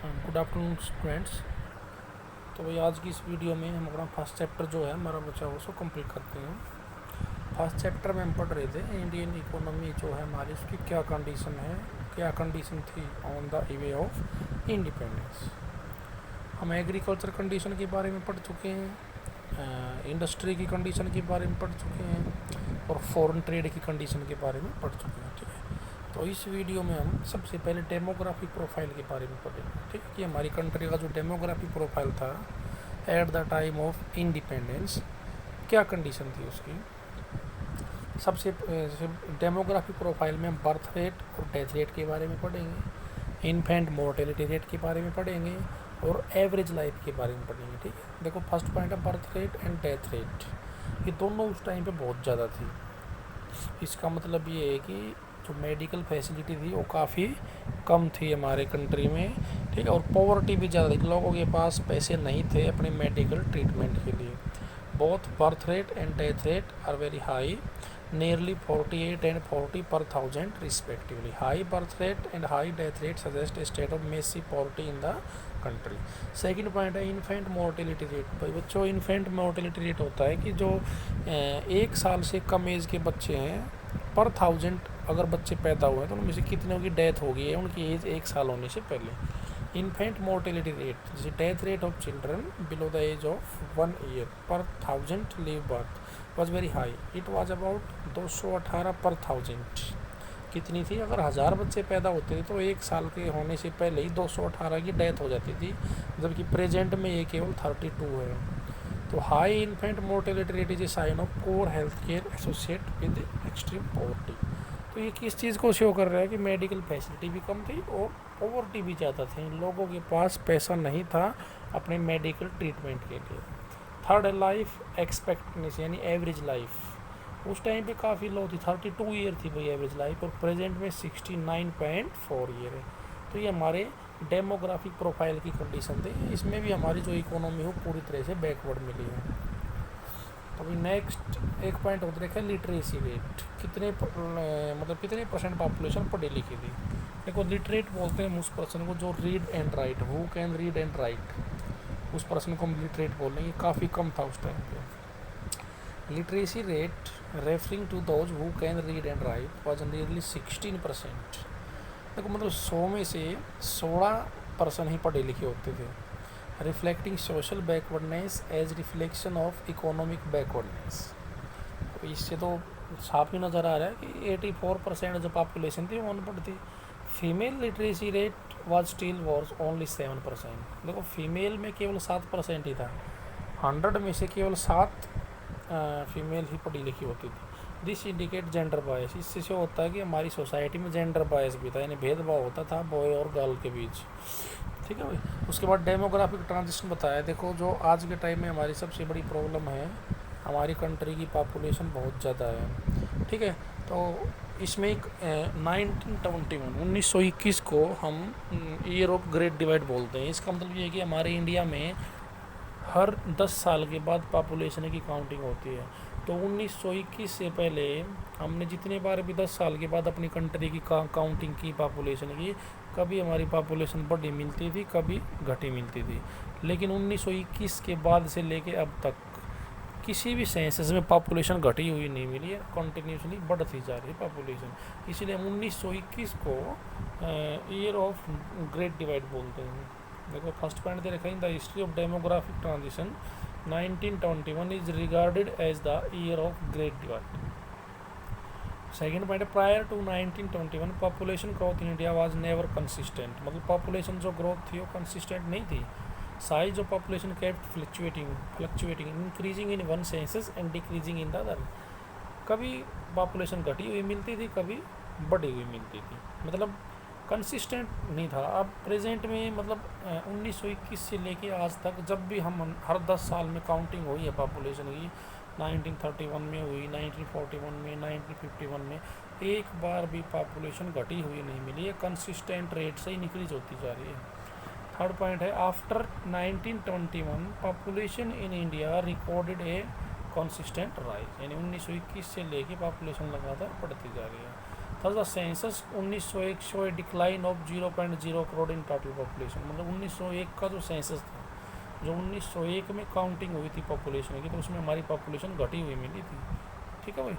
Good afternoon students. तो भाई आज की इस वीडियो में हम अपना फर्स्ट चैप्टर जो है हमारा बचा हुआ उसको कंप्लीट करते हैं। फर्स्ट चैप्टर में हम पढ़ रहे थे इंडियन इकोनॉमी जो है हमारी, उसकी क्या कंडीशन है, क्या कंडीशन थी on the way of independence. हम एग्रीकल्चर कंडीशन के बारे में पढ़ चुके हैं, इंडस्ट्री की कंडीशन के बारे में पढ़ चुके हैं और फॉरेन ट्रेड की कंडीशन के बारे में पढ़ चुके हैं। ठीक है, तो इस वीडियो में हम सबसे पहले डेमोग्राफिक प्रोफाइल के बारे में पढ़ेंगे। ठीक है, कि हमारी कंट्री का जो डेमोग्राफिक प्रोफाइल था at the time of independence, क्या कंडीशन थी उसकी। सबसे डेमोग्राफिक प्रोफाइल में हम बर्थ रेट और डेथ रेट के बारे में पढ़ेंगे, इन्फेंट मोर्टेलिटी रेट के बारे में पढ़ेंगे और एवरेज लाइफ के बारे में पढ़ेंगे। ठीक है, देखो फर्स्ट पॉइंट है birth rate and death rate, ये दोनों उस टाइम पे बहुत ज़्यादा थी। इसका मतलब ये है कि जो मेडिकल फैसिलिटी थी वो काफ़ी कम थी हमारे कंट्री में। ठीक है, और पॉवर्टी भी ज़्यादा थी, लोगों के पास पैसे नहीं थे अपने मेडिकल ट्रीटमेंट के लिए। Both birth rate and death rate are very high, nearly 48 and 40 per thousand respectively. High birth rate and high death rate suggest a state of massive poverty in the country. Second point है infant mortality rate. भाई बच्चों, infant mortality rate होता है कि जो 1 साल से कम as के बच्चे हैं पर 1000 अगर बच्चे पैदा हुए हैं तो उनमें से कितनों की डेथ हो गई है उनकी एज 1 साल होने से पहले। इन्फेंट मोर्टेलिटी रेट जैसे death rate of children below the age of 1 year per 1000 live birth was very high. It was about 218 per 1000। कितनी थी, अगर 1000 बच्चे पैदा होते थे तो 1 साल के होने से पहले ही 218 की डेथ हो जाती थी, जबकि प्रेजेंट में ये केवल 32 है। तो high infant mortality rate is a sign of poor health care associate with extreme poverty. तो ये किस चीज़ को शो कर रहा है कि मेडिकल फैसिलिटी भी कम थी और पॉवर्टी भी ज़्यादा थी, लोगों के पास पैसा नहीं था अपने मेडिकल ट्रीटमेंट के लिए। थर्ड है लाइफ एक्सपेक्टेंसी यानी एवरेज लाइफ, उस टाइम पे काफ़ी लो थी, 32 ईयर थी भाई एवरेज लाइफ, और प्रेजेंट में 69.4 ईयर है। तो ये हमारे डेमोग्राफिक प्रोफाइल की कंडीशन थी। इसमें भी हमारी जो इकोनॉमी हो पूरी तरह से बैकवर्ड मिली है। तो अभी नेक्स्ट एक पॉइंट होता है लिटरेसी रेट, कितने मतलब कितने परसेंट पॉपुलेशन पढ़ी लिखी थी। देखो लिटरेट बोलते हैं उस पर्सन को जो read and right, who can read and right, उस पर्सन को हम लिटरेट बोल रहे हैं। काफ़ी कम था उस टाइम पे। Literacy rate referring to those who can read and write was nearly 16%। देखो मतलब 100 में से 16% ही पढ़े लिखे होते थे। Reflecting social backwardness as reflection of economic backwardness. तो इससे तो साफ ही नज़र आ रहा है कि 84% जो पॉपुलेशन थी वो अनपढ़ थी। Female literacy rate was still was only 7%। देखो फीमेल में केवल 7% ही था, 100 में से केवल 7 फीमेल ही पढ़ी लिखी होती थी। दिस इंडिकेट जेंडर बायस, इससे से होता है कि हमारी सोसाइटी में जेंडर बायस भी था, यानी भेदभाव होता था बॉय और गर्ल के बीच। ठीक है भाई। उसके बाद डेमोग्राफिक ट्रांजिशन बताया। देखो जो आज के टाइम में हमारी सबसे बड़ी प्रॉब्लम है, हमारी कंट्री की पॉपुलेशन बहुत ज़्यादा है। ठीक है, तो इसमें एक 1921 को हम ईयर ऑफ ग्रेट डिवाइड बोलते हैं। इसका मतलब ये है कि हमारे इंडिया में हर 10 साल के बाद पॉपुलेशन की काउंटिंग होती है। तो 1921 से पहले हमने जितने बार भी 10 साल के बाद अपनी कंट्री की काउंटिंग की पॉपुलेशन की, कभी हमारी पॉपुलेशन बढ़ी मिलती थी, कभी घटी मिलती थी। लेकिन 1921 के बाद से लेके अब तक किसी भी सेंसस में पॉपुलेशन घटी हुई नहीं मिली है, कंटिन्यूसली बढ़ती जा रही है पॉपुलेशन। इसलिए हम 1921 को ईयर ऑफ ग्रेट डिवाइड बोलते हैं। देखो फर्स्ट पॉइंट दे रखा है, the history of demographic transition 1921 is regarded as the year of great divide. Second point है prior to 1921 population growth in India was never consistent. मतलब पॉपुलेशन जो growth थी वो कंसिस्टेंट नहीं थी। Size of population kept fluctuating increasing in one census and decreasing in the other. कभी population घटी हुई मिलती थी, कभी बढ़ी हुई मिलती थी, मतलब कंसिस्टेंट नहीं था। अब प्रेजेंट में मतलब 1921 से लेके आज तक जब भी हम हर 10 साल में काउंटिंग हुई है पॉपुलेशन की, 1931 में हुई, 1941 में, 1951 में, एक बार भी पॉपुलेशन घटी हुई नहीं मिली है, कंसिस्टेंट रेट से ही इंक्रीज होती जा रही है। थर्ड पॉइंट है after 1921 population in India recorded A consistent rise, यानी 1921 से लेके पॉपुलेशन लगातार बढ़ती जा रही है। Thus the census 1901 show a decline of 0.0 crore in total population. मतलब 1901 का जो सेंसस था, जो 1901 में काउंटिंग हुई थी पॉपुलेशन की, तो उसमें हमारी पॉपुलेशन घटी हुई मिली थी। ठीक है भाई।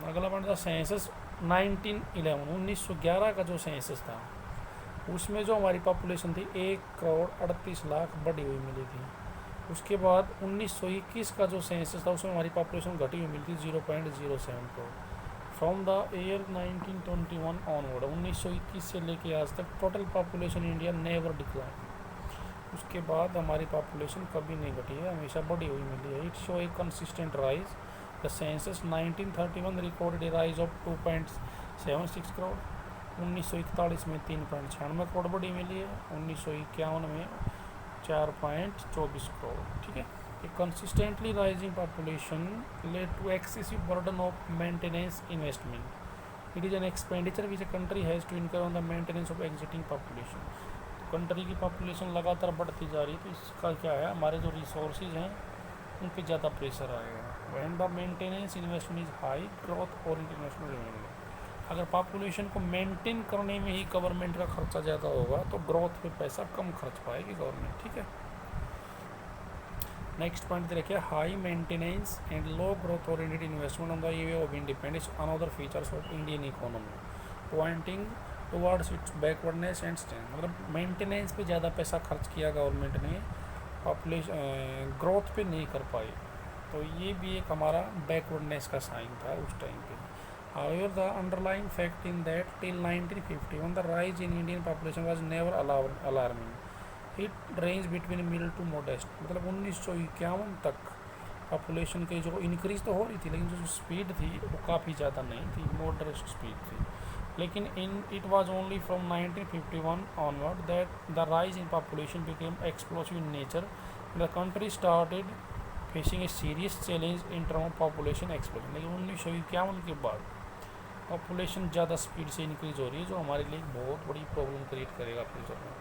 अगला पॉइंट था सेंसस 1911 का जो सेंसस था उसमें जो हमारी पॉपुलेशन थी 1,38,00,000 बढ़ी हुई मिली थी। उसके बाद 1921 का जो सेंसस था उसमें हमारी पॉपुलेशन घटी हुई मिली थी 0.07 crore. From the year 1921 onward, 1921 से लेके आज तक total population India never decline. उसके बाद हमारी पॉपुलेशन कभी नहीं घटी है, हमेशा बढ़ी हुई मिली है। It show A consistent rise. The census 1931 recorded A rise of 2.76 crore. 1941 में 3.96 करोड़ बढ़ी मिली है। 1951 में 4.24 करोड़। ठीक है। A consistently rising population led to excessive burden of maintenance investment. It is an expenditure which a country has to incur on the maintenance of existing population. तो country की population लगातार बढ़ती जा रही है, तो इसका क्या है, हमारे जो रिसोर्सेज हैं उन पर ज़्यादा प्रेशर आएगा। When the maintenance investment is high, growth oriented investment रहेंगे। अगर पॉपुलेशन को मेंटेन करने में ही गवर्नमेंट का खर्चा ज़्यादा होगा तो ग्रोथ पे पैसा कम खर्च पाएगी गवर्नमेंट। ठीक है। नेक्स्ट पॉइंट देखिए, high maintenance and low growth oriented investment on the way of independence another features of Indian economy pointing towards it's backwardness and strength. मतलब मेंटेनेंस पे ज़्यादा पैसा खर्च किया गवर्नमेंट ने, पॉपुलेशन ग्रोथ पे नहीं कर पाई, तो ये भी एक हमारा बैकवर्डनेस का साइन था उस टाइम पे। However, the underlying fact in that till 1951 the rise in Indian population was never alarming. It ranged between middle to modest। मतलब 1951 तक पॉपुलेशन के जो इंक्रीज तो हो रही थी, लेकिन जो स्पीड थी वो काफ़ी ज़्यादा नहीं थी, मॉडरेट स्पीड थी। लेकिन it was only from 1951 onward that the rise in population became explosive in nature। The country started facing a serious challenge in terms of population explosion। लेकिन 1951 के बाद पॉपुलेशन ज़्यादा स्पीड से इंक्रीज हो रही है, जो हमारे लिए बहुत बड़ी प्रॉब्लम क्रिएट करेगा फ्यूचर में।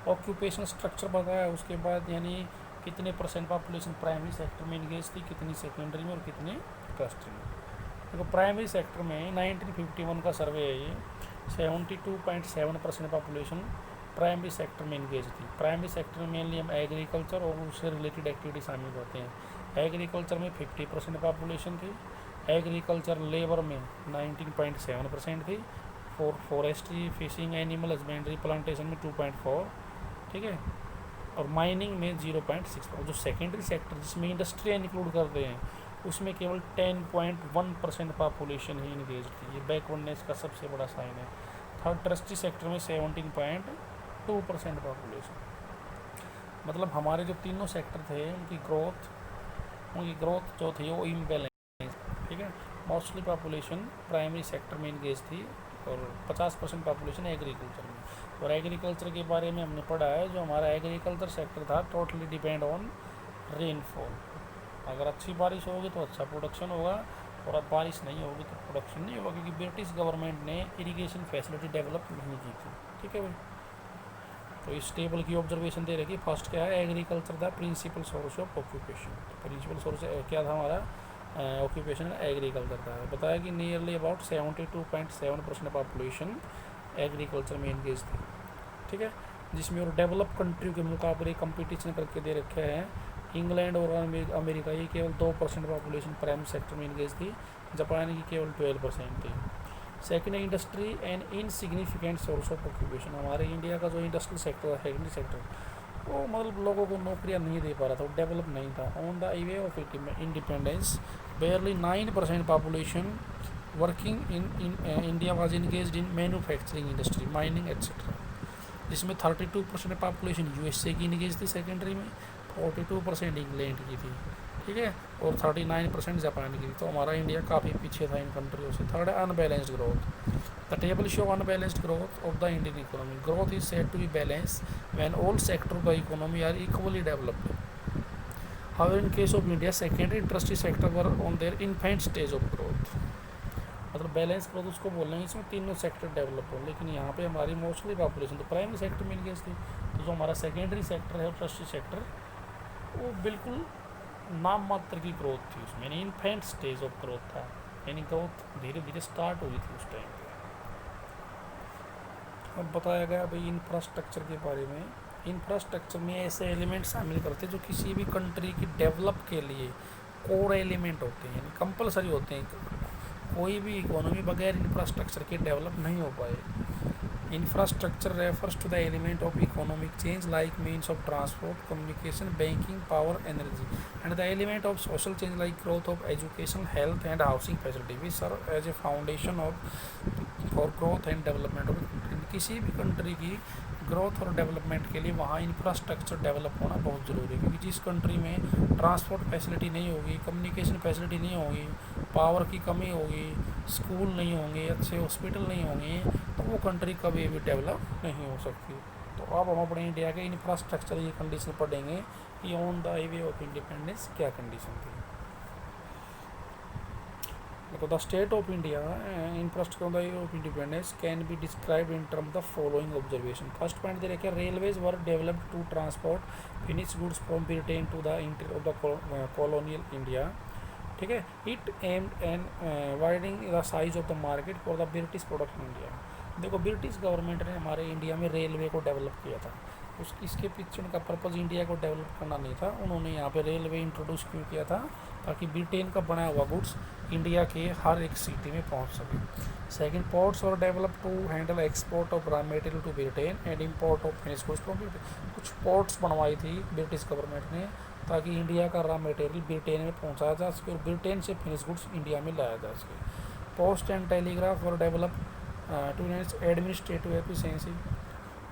ऑक्यूपेशन स्ट्रक्चर बताया उसके बाद, यानी कितने परसेंट पॉपुलेशन प्राइमरी सेक्टर में इंगेज थी, कितनी सेकेंडरी में और कितनी टर्शियरी में। देखो प्राइमरी सेक्टर में 1951 का सर्वे है ये, 72.7% पॉपुलेशन प्राइमरी सेक्टर में इंगेज थी। प्राइमरी सेक्टर में मेनली हम एग्रीकल्चर और उससे रिलेटेड एक्टिविटी शामिल होते हैं। एग्रीकल्चर में 50% पॉपुलेशन थी, एग्रीकल्चर लेबर में 19.7% थी, forestry, fishing, animal husbandry, plantation में 2.4, ठीक है, और माइनिंग में 0.6। और जो सेकेंडरी सेक्टर जिसमें इंडस्ट्री इंक्लूड करते हैं उसमें केवल 10.1% पॉपुलेशन ही इंगेज थी। ये बैकवर्डनेस का सबसे बड़ा साइन है। थर्ड टर्शियरी सेक्टर में 17.2% पॉपुलेशन। मतलब हमारे जो तीनों सेक्टर थे उनकी ग्रोथ जो थी वो इम्बैलेंस। ठीक है। मोस्टली पॉपुलेशन प्राइमरी सेक्टर में इंगेज थी और 50% पॉपुलेशन एग्रीकल्चर में। और एग्रीकल्चर के बारे में हमने पढ़ा है, जो हमारा एग्रीकल्चर सेक्टर था टोटली डिपेंड ऑन रेनफॉल। अगर अच्छी बारिश होगी तो अच्छा प्रोडक्शन होगा, और अब बारिश नहीं होगी तो प्रोडक्शन नहीं होगा, क्योंकि ब्रिटिश गवर्नमेंट ने इरिगेशन फैसिलिटी डेवलप नहीं की थी। ठीक है भाई। तो इस टेबल की ऑब्जर्वेशन दे रखी। फर्स्ट क्या है, एग्रीकल्चर था principal source of occupation. Principal source क्या था हमारा, ऑक्यूपेशन एग्रीकल्चर था। बताया कि नियरली अबाउट 72.7% पॉपुलेशन एग्रीकल्चर में इंगेज थी। ठीक है। जिसमें और डेवलप कंट्री के मुकाबले कंपटीशन करके दे रखे हैं। इंग्लैंड और अमेरिका ये केवल 2% पॉपुलेशन प्राइमरी सेक्टर में इंगेज थी, जापान की केवल 12% थी। Second industry and insignificant source of occupation. हमारे इंडिया का जो इंडस्ट्रियल सेक्टर है, सेकेंडरी सेक्टर, वो मतलब लोगों को नौकरियां नहीं दे पा रहा था, वो डेवलप नहीं था। On the way of independence बेयरली 9% population working in India was engaged in manufacturing industry, mining etcetera, जिसमें 32% पॉपुलेशन यूएसए की इंगेज थी सेकेंडरी में, 42% इंग्लैंड की थी। ठीक है। और 39% जापान की थी। तो हमारा इंडिया काफ़ी पीछे था इन कंट्रियों से। थर्ड है unbalanced growth. The table show unbalanced growth of the Indian economy. Growth is said to be balance when all sector of the economy are equally developed. However in case of India secondary industry sector were on their infant stage of growth. मतलब balance growth उसको बोल रहे हैं इसमें तीनों sector develop हो, लेकिन यहाँ पे हमारी मोस्टली पॉपुलेशन तो प्राइमरी सेक्टर में इंगेज थी। तो जो हमारा सेकेंडरी सेक्टर है, टर्शियरी सेक्टर, वो बिल्कुल नाम मात्र की ग्रोथ थी, उसमें इन्फेंट स्टेज ऑफ ग्रोथ था। यानी ग्रोथ धीरे धीरे स्टार्ट हुई थी उस टाइम पे। अब बताया गया भाई इंफ्रास्ट्रक्चर के बारे में। इंफ्रास्ट्रक्चर में ऐसे एलिमेंट शामिल करते हैं जो किसी भी कंट्री की डेवलप के लिए कोर एलिमेंट होते हैं, यानी कंपलसरी होते हैं। कोई भी इकोनॉमी बगैर इंफ्रास्ट्रक्चर के डेवलप नहीं हो पाए। Infrastructure refers to the element of economic change like means of transport, communication, banking, power, energy, and the element of social change like growth of education, health and housing facility which serve as a foundation of for growth and development of. किसी भी country की growth और development के लिए वहाँ infrastructure develop होना बहुत ज़रूरी है, क्योंकि जिस कंट्री में ट्रांसपोर्ट फैसिलिटी नहीं होगी, कम्युनिकेशन फैसिलिटी नहीं होगी, पावर की कमी होगी, स्कूल नहीं होंगे, अच्छे हॉस्पिटल नहीं होंगे, तो वो कंट्री कभी भी डेवलप नहीं हो सकती। तो अब हम अपने इंडिया के इंफ्रास्ट्रक्चर की कंडीशन पढ़ेंगे कि on the way of independence क्या कंडीशन थी। देखो, the state of India infrastructure on the way of independence can be describe in term the following observation. First point दे रखे, railways were developed to transport finish goods from Britain to the interior of the colonial India. ठीक है, it aimed and widening the size of the market for the British product in India. देखो, British government ने हमारे India में railway को develop किया था। इसके पीछे उनका पर्पज़ इंडिया को डेवलप करना नहीं था। उन्होंने यहाँ पे रेलवे इंट्रोड्यूस क्यों किया था, ताकि ब्रिटेन का बनाया हुआ गुड्स इंडिया के हर एक सिटी में पहुँच सके। सेकंड, पोर्ट्स और develop to handle export of raw material to Britain and import of finish goods from Britain. कुछ पोर्ट्स बनवाई थी ब्रिटिश गवर्नमेंट ने, ताकि इंडिया का रॉ मटेरियल ब्रिटेन में पहुँचाया जा सके और ब्रिटेन से फिनिश गुड्स इंडिया में लाया जा सके। पोस्ट एंड टेलीग्राफ और develop to administrative efficiency.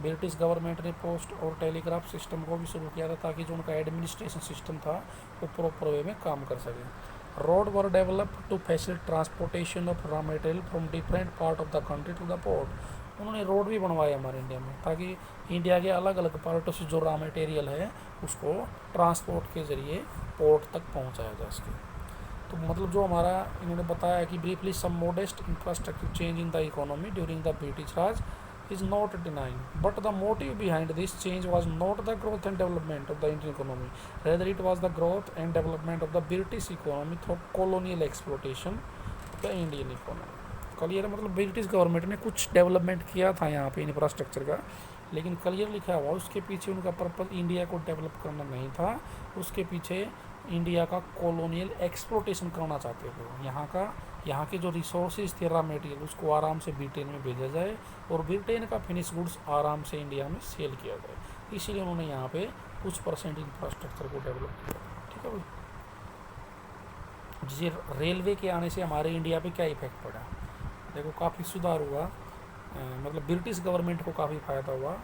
British government ने पोस्ट और टेलीग्राफ सिस्टम को भी शुरू किया था, ताकि जो उनका एडमिनिस्ट्रेशन सिस्टम था वो प्रॉपर वे में काम कर सके। Road were develop to facilitate transportation of raw material from different part of the country to the port. उन्होंने रोड भी बनवाए हमारे इंडिया में, ताकि इंडिया के अलग अलग पार्टों से जो रॉ मटेरियल है उसको ट्रांसपोर्ट के ज़रिए पोर्ट तक पहुँचाया जा सके। तो मतलब जो हमारा इन्होंने बताया कि briefly some modest infrastructure change in the economy during the British Raj is not denying, but the motive behind this change was not the growth and development of the Indian economy, rather it was the growth and development of the British economy through colonial exploitation of the Indian economy। Clear है, मतलब British government ने कुछ development किया था यहाँ पे infrastructure का, लेकिन क्लियर लिखा हुआ उसके पीछे उनका पर्पज़ इंडिया को डेवलप करना नहीं था, उसके पीछे इंडिया का कॉलोनियल एक्सप्लोटेशन करना चाहते थे। यहाँ के जो रिसोर्सेज थे रॉ मटेरियल उसको आराम से ब्रिटेन में भेजा जाए और ब्रिटेन का फिनिश गुड्स आराम से इंडिया में सेल किया जाए। इसीलिए उन्होंने यहाँ पे कुछ परसेंट इंफ्रास्ट्रक्चर को डेवलप किया। ठीक है भाई, जिसे रेलवे के आने से हमारे इंडिया पे क्या इफेक्ट पड़ा, देखो काफ़ी सुधार हुआ, मतलब ब्रिटिश गवर्नमेंट को काफ़ी फ़ायदा हुआ।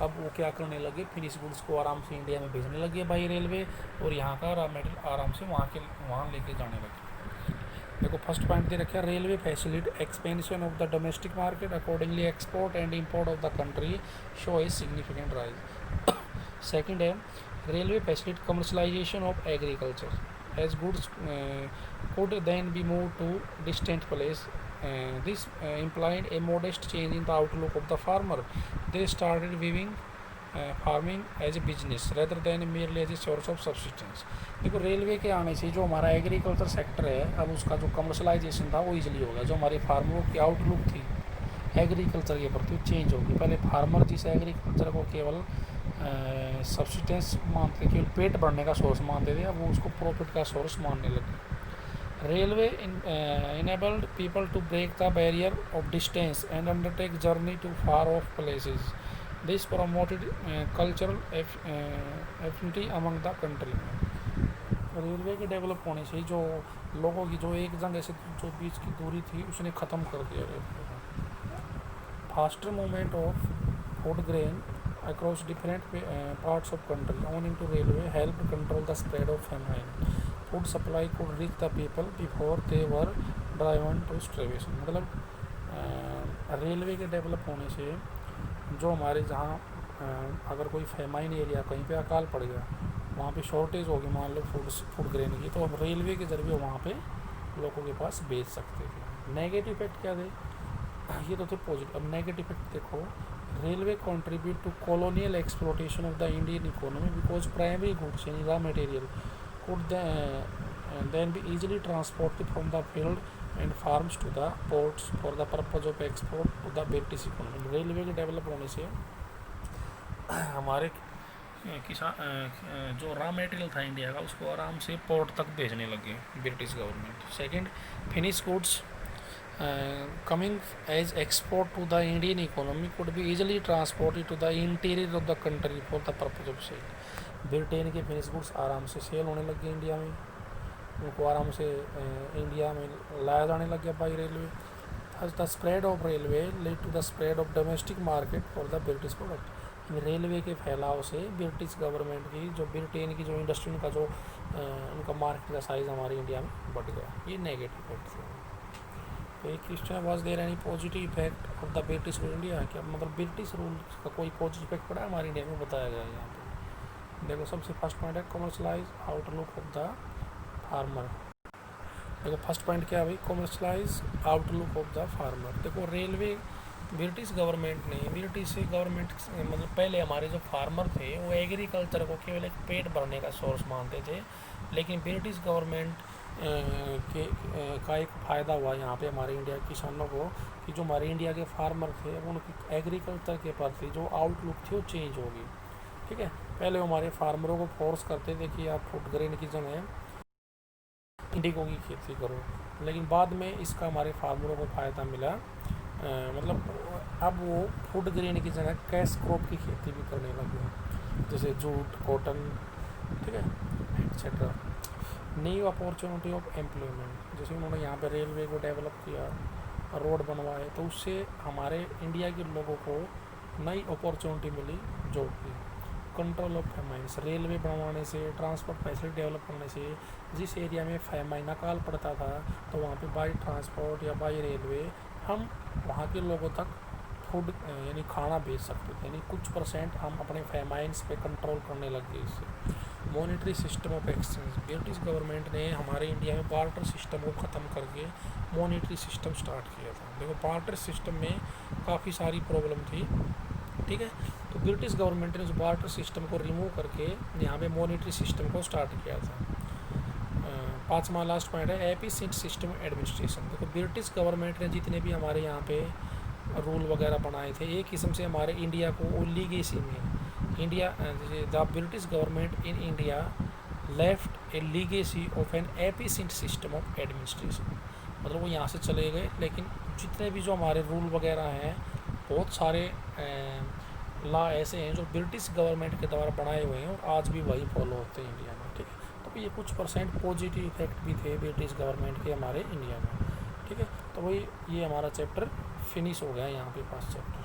अब वो क्या करने लगे, फिनिश गुड्स को आराम से इंडिया में भेजने लगे बाई रेलवे, और यहाँ का रॉ मटेरियल आराम से वहाँ लेके जाने लगे। देखो, फर्स्ट पॉइंट दे रखा है, railway facilitate expansion of the domestic market, accordingly export and import of the country show a significant rise. Second है, railway facilitate commercialisation of agriculture as goods could then be moved to distant place. This implied a modest change in the outlook of the farmer. They started viewing farming as a business rather than merely as a source of subsistence. देखो, railway के आने से जो हमारा agriculture sector है, अब उसका जो कमर्शलाइजेशन था वो ईजिली होगा। जो हमारे फार्मरों की आउटलुक थी एग्रीकल्चर के प्रति चेंज होगी। पहले फार्मर जिस एग्रीकल्चर को केवल सब्सिस्टेंस मानते, केवल पेट भरने का सोर्स मानते थे, अब वो उसको प्रॉफिट का सोर्स मानने लगे। Railway enabled people to break the barrier of distance and undertake journey to far off places. This promoted cultural affinity among the country. Railway के डेवलप होने से जो लोगों की जो एक जगह से जो बीच की दूरी थी उसने ख़त्म कर दिया railway. Faster movement of food grain across different parts of country owing to railway helped control the spread of famine. Food supply could reach the people before they were driven to starvation। मतलब railway के develop होने से जो हमारे जहाँ अगर कोई famine area कहीं पे अकाल पड़ गया, वहाँ पे शॉर्टेज होगी मान लो फूड ग्रेन की, तो हम रेलवे के ज़रिए वहाँ पे लोगों के पास बेच सकते थे। नेगेटिव इफेक्ट क्या थे, ये तो थे पॉजिटिव। अब नेगेटिव इफेक्ट देखो, railway contribute to colonial exploitation of the Indian economy because primary goods and raw material could then be easily transported from the field and farms to the ports for the purpose of export to the British economy. Railway के develop होने से हमारे किसान जो raw material था India का उसको आराम से पोर्ट तक भेजने लगे British government. Second, finish goods coming as export to the Indian economy could be easily transported to the interior of the country for the purpose of sale। Britain के finish goods आराम से cell होने लगे India में, उनको आराम से India में लाया जाने लग गया by railway. The spread of railway lead to the spread of domestic market for the British product. Railway के फैलाव से ब्रिटिश गवर्नमेंट की जो ब्रिटेन की जो इंडस्ट्री उनका जो उनका मार्केट का साइज़ हमारे इंडिया में बढ़ गया। ये नेगेटिव इफेक्ट थे। तो एक question, was there any positive effect of the British rule India, क्या मतलब ब्रिटिश रूल का कोई पॉजिटिव इफेक्ट पड़ा हमारे इंडिया में, बताया गया है यहाँ पे। देखो सबसे फर्स्ट पॉइंट है commercialise outlook of the farmer. देखो फर्स्ट पॉइंट क्या है भाई, commercialise outlook of the farmer. देखो रेलवे ब्रिटिश गवर्नमेंट ने मतलब पहले हमारे जो फार्मर थे वो एग्रीकल्चर को केवल एक पेट भरने का सोर्स मानते थे, लेकिन ब्रिटिश गवर्नमेंट का एक फ़ायदा हुआ यहाँ पे हमारे इंडिया के किसानों को कि जो हमारे इंडिया के फार्मर थे उनकी एग्रीकल्चर के प्रति जो आउटलुक थी वो चेंज होगी। ठीक है, पहले हमारे फार्मरों को फोर्स करते थे कि आप फूड ग्रेन की जगह इंडिगो की खेती करो, लेकिन बाद में इसका हमारे फार्मरों को फ़ायदा मिला। मतलब अब वो फूड ग्रेन की जगह कैश क्रॉप की खेती भी करने लगे, जैसे जूट, कॉटन, ठीक है, etcetera. New opportunity of employment, जैसे उन्होंने यहाँ पे रेलवे को डेवलप किया, रोड बनवाए, तो उससे हमारे इंडिया के लोगों को नई अपॉर्चुनिटी मिली जॉब की। कंट्रोल ऑफ फेमाइंस, रेलवे बनवाने से, ट्रांसपोर्ट फैसिलिटी डेवलप करने से जिस एरिया में फेमाइन अकाल पड़ता था तो वहाँ पे बाई ट्रांसपोर्ट या बाई रेलवे हम वहाँ के लोगों तक फूड यानी खाना भेज सकते थे, यानी कुछ % हम अपने फेमाइंस पे कंट्रोल करने लग गए इससे। Monetary system of exchange, British government ने हमारे इंडिया में बार्टर सिस्टम को ख़त्म करके मॉनेटरी सिस्टम स्टार्ट किया था। देखो बार्टर सिस्टम में काफ़ी सारी प्रॉब्लम थी, ठीक है, तो ब्रिटिश गवर्नमेंट ने उस बार्टर सिस्टम को रिमूव करके यहाँ पे मॉनेटरी सिस्टम को स्टार्ट किया था। पाँचवा लास्ट पॉइंट है एफिशिएंट सिस्टम एडमिनिस्ट्रेशन। देखो ब्रिटिश गवर्नमेंट ने जितने भी हमारे यहाँ पे रूल वगैरह बनाए थे एक किस्म से हमारे इंडिया को लीगेसी में India the British government in India left A legacy of N efficient system of administration. मतलब वो यहाँ से चले गए, लेकिन जितने भी जो हमारे रूल वगैरह हैं बहुत सारे लॉ ऐसे हैं जो ब्रिटिश गवर्नमेंट के द्वारा बनाए हुए हैं और आज भी वही फॉलो होते हैं इंडिया में। ठीक है, तो ये कुछ % पॉजिटिव इफेक्ट भी थे ब्रिटिश गवर्नमेंट के हमारे इंडिया में। ठीक है, तो वही ये हमारा चैप्टर फिनिश हो गया यहाँ पे 5 चैप्टर।